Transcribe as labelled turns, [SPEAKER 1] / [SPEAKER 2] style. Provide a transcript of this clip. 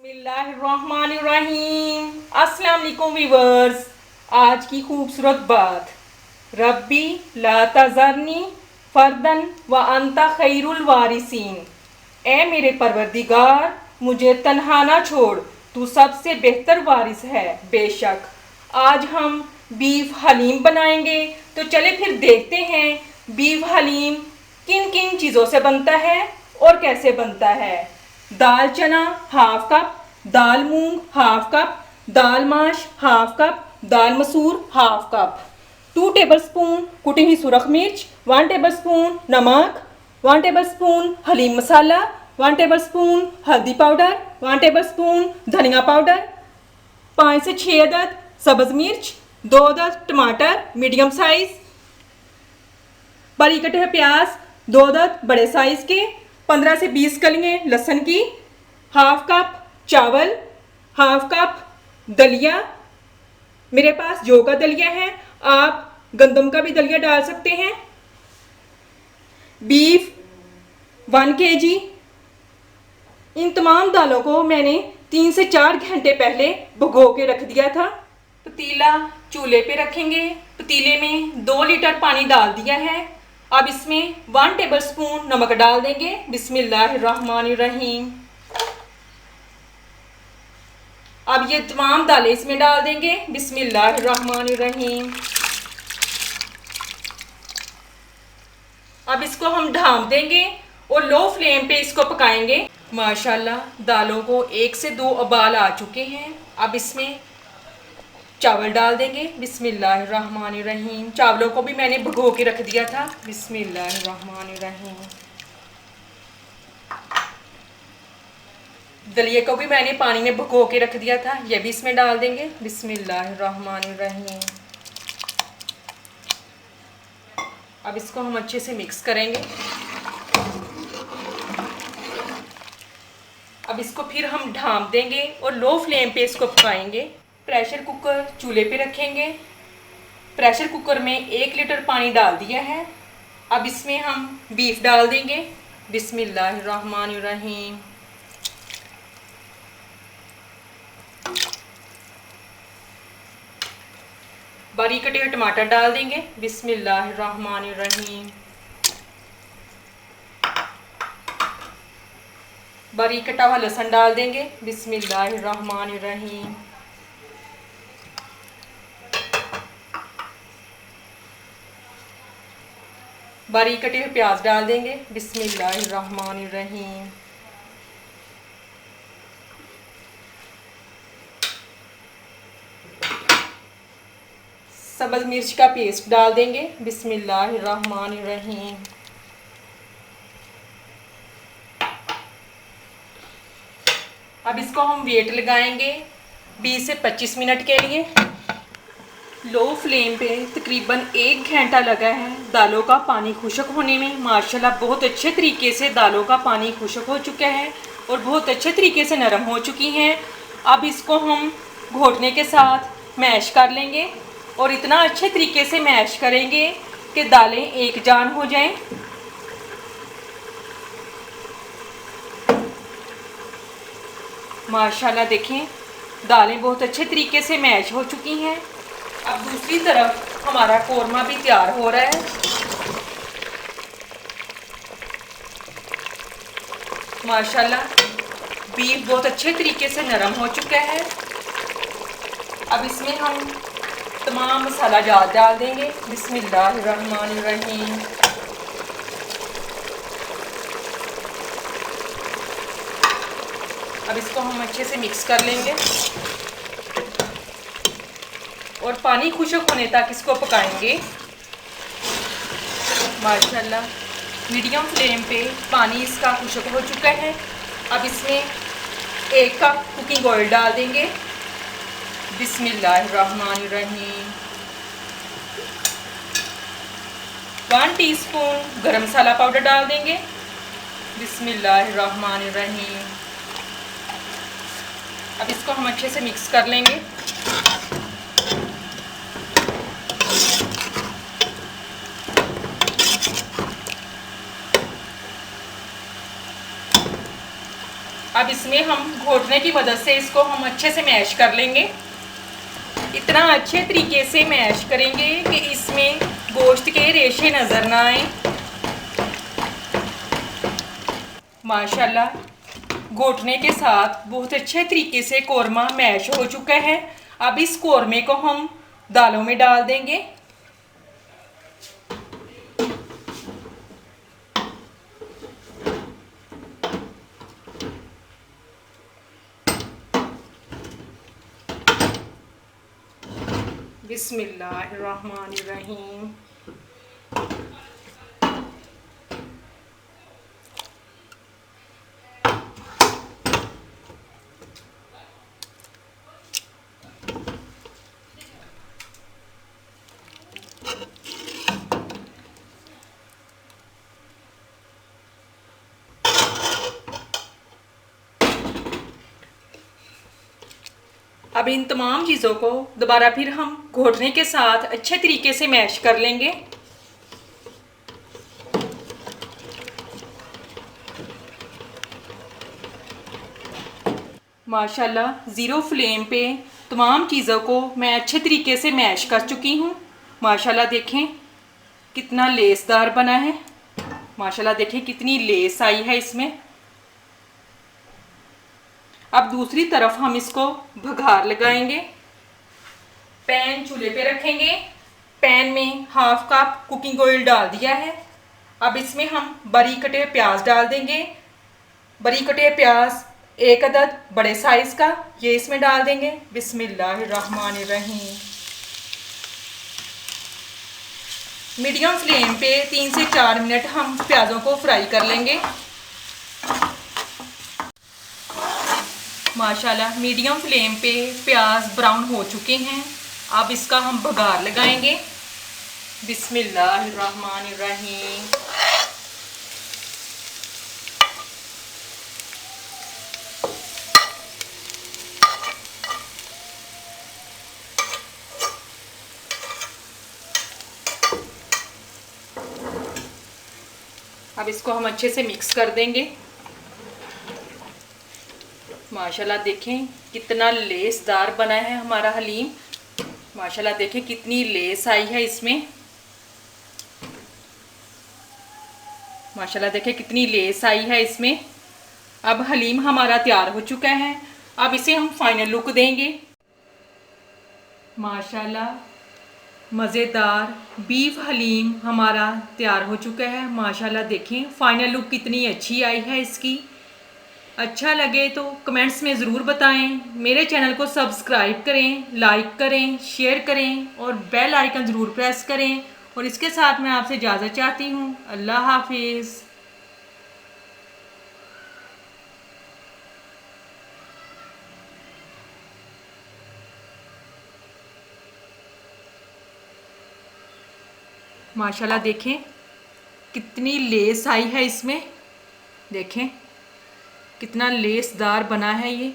[SPEAKER 1] बिस्मिल्लाहिर्रहमानिर्रहीम। अस्सलाम वालेकुम व्यूअर्स। आज की खूबसूरत बात, रब्बी ला तज़रनी फर्दन व अंता खैरुल वारिसीन। ए मेरे परवरदिगार, मुझे तन्हा ना छोड़, तू सबसे बेहतर वारिस है। बेशक आज हम बीफ हलीम बनाएंगे, तो चले फिर देखते हैं बीफ हलीम किन किन चीज़ों से बनता है और कैसे बनता है। दाल चना हाफ कप, दाल मूंग हाफ कप, दाल माश हाफ कप, दाल मसूर हाफ कप, 2 टेबलस्पून कुटी हुई सुरख मिर्च, 1 टेबलस्पून नमक, 1 टेबलस्पून हलीम मसाला, 1 टेबलस्पून हल्दी पाउडर, 1 टेबलस्पून धनिया पाउडर, 5 से 6 अदद सब्ज मिर्च, 2 अदद टमाटर मीडियम साइज, बारीक कटे हुए प्याज 2 अदद बड़े साइज के, 15 से 20 कलियां लहसुन की, हाफ कप चावल, हाफ कप दलिया। मेरे पास जौ का दलिया है, आप गंदम का भी दलिया डाल सकते हैं। Beef 1 kg। इन तमाम दालों को मैंने 3 से 4 घंटे पहले भिगो के रख दिया था। पतीला चूल्हे पे रखेंगे। पतीले में 2 लीटर पानी डाल दिया है। अब इसमें 1 टेबलस्पून नमक डाल देंगे। बिस्मिल्लाहिर्रहमानिर्रहीम। अब ये तमाम दालें इसमें डाल देंगे। बिस्मिल्लाहिर्रहमानिर्रहीम। अब इसको हम ढाँप देंगे और लो फ्लेम पे इसको पकाएंगे। माशाल्लाह दालों को 1 से 2 उबाल आ चुके हैं। अब इसमें चावल डाल देंगे। बिस्मिल्लाहिर्रहमानिर्रहीम। चावलों को भी मैंने भिगो के रख दिया था। बिस्मिल्लाहिर्रहमानिर्रहीम। दलिए को भी मैंने पानी में भिगो के रख दिया था, यह भी इसमें डाल देंगे। बिस्मिल्लाहिर्रहमानिर्रहीम। अब इसको हम अच्छे से मिक्स करेंगे। अब इसको फिर हम ढाँप देंगे और लो फ्लेम पे इसको पकाएंगे। प्रेशर कुकर चूल्हे पे रखेंगे। प्रेशर कुकर में 1 लीटर पानी डाल दिया है। अब इसमें हम बीफ डाल देंगे। बिस्मिल्लाहिर्रहमानिर्रहीम। बारीक कटे हुए टमाटर डाल देंगे। बिस्मिल्लाहिर्रहमानिर्रहीम। बारीक कटा हुआ लहसुन डाल देंगे। बिस्मिल्लाहिर्रहमानिर्रहीम। बारीक कटे हुए प्याज डाल देंगे। बिस्मिल्लाहिर्रहमानिर्रहीम। सब्ज मिर्च का पेस्ट डाल देंगे। बिस्मिल्लाहिर्रहमानिर्रहीम। अब इसको हम वेट लगाएंगे 20 से 25 मिनट के लिए। लो फ्लेम पे तकरीबन 1 घंटा लगा है दालों का पानी खुश्क होने में। माशाल्लाह बहुत अच्छे तरीके से दालों का पानी खुश्क हो चुका है और बहुत अच्छे तरीके से नरम हो चुकी हैं। अब इसको हम घोटने के साथ मैश कर लेंगे और इतना अच्छे तरीके से मैश करेंगे कि दालें एक जान हो जाएं। माशाल्लाह देखें दालें बहुत अच्छे तरीके से मैश हो चुकी हैं। अब दूसरी तरफ हमारा कोरमा भी तैयार हो रहा है। माशाल्लाह बीफ बहुत अच्छे तरीके से नरम हो चुका है। अब इसमें हम तमाम मसाला जात डाल देंगे। बिस्मिल्लाहिर्रहमानिर्रहीम। अब इसको हम अच्छे से मिक्स कर लेंगे और पानी खुश्क होने तक इसको पकाएंगे। माशाल्लाह मीडियम फ्लेम पे पानी इसका खुश्क हो चुका है। अब इसमें 1 कप कुकिंग ऑयल डाल देंगे। बिस्मिल्लाहिर्रहमानिर्रहीम। 1 टीस्पून गरम मसाला पाउडर डाल देंगे। बिस्मिल्लाहिर्रहमानिर्रहीम। अब इसको हम अच्छे से मिक्स कर लेंगे। अब इसमें हम घोटने की मदद से इसको हम अच्छे से मैश कर लेंगे। इतना अच्छे तरीके से मैश करेंगे कि इसमें गोश्त के रेशे नज़र ना आए। माशाल्लाह घोटने के साथ बहुत अच्छे तरीके से कौरमा मैश हो चुका है। अब इस कौरमे को हम दालों में डाल देंगे। बिस्मिल्लाहिर्रहमानिर्रहीम। अब इन तमाम चीज़ों को दोबारा फिर हम घोटने के साथ अच्छे तरीके से मैश कर लेंगे। माशाल्लाह ज़ीरो फ्लेम पे तमाम चीज़ों को मैं अच्छे तरीके से मैश कर चुकी हूँ। माशाल्लाह देखें कितना लेसदार बना है। माशाल्लाह देखें कितनी लेस आई है इसमें। अब दूसरी तरफ हम इसको भगार लगाएंगे। पैन चूल्हे पे रखेंगे। पैन में हाफ कप कुकिंग ऑयल डाल दिया है। अब इसमें हम बारीक कटे प्याज डाल देंगे। बारीक कटे प्याज एक अदद बड़े साइज़ का ये इसमें डाल देंगे। बिस्मिल्लाहिर्रहमानिर्रहीम। मीडियम फ्लेम पे 3 से 4 मिनट हम प्याज़ों को फ्राई कर लेंगे। माशाल्लाह मीडियम फ्लेम पे प्याज ब्राउन हो चुके हैं। अब इसका हम बघार लगाएंगे। बिस्मिल्लाहिर्रहमानिर्रहीम। अब इसको हम अच्छे से मिक्स कर देंगे। माशाल्लाह देखें कितना लेसदार बना है हमारा हलीम। माशाल्लाह देखें कितनी लेस आई है इसमें। माशाल्लाह देखें कितनी लेस आई है इसमें। अब हलीम हमारा तैयार हो चुका है। अब इसे हम फाइनल लुक देंगे। माशाल्लाह मज़ेदार बीफ हलीम हमारा तैयार हो चुका है। माशाल्लाह देखें फाइनल लुक कितनी अच्छी आई है इसकी। अच्छा लगे तो कमेंट्स में ज़रूर बताएं। मेरे चैनल को सब्सक्राइब करें, लाइक करें, शेयर करें और बेल आइकन ज़रूर प्रेस करें। और इसके साथ मैं आपसे इजाज़त चाहती हूँ। अल्लाह हाफिज़। माशाल्लाह देखें कितनी लेस आई है इसमें। देखें कितना लेसदार बना है ये।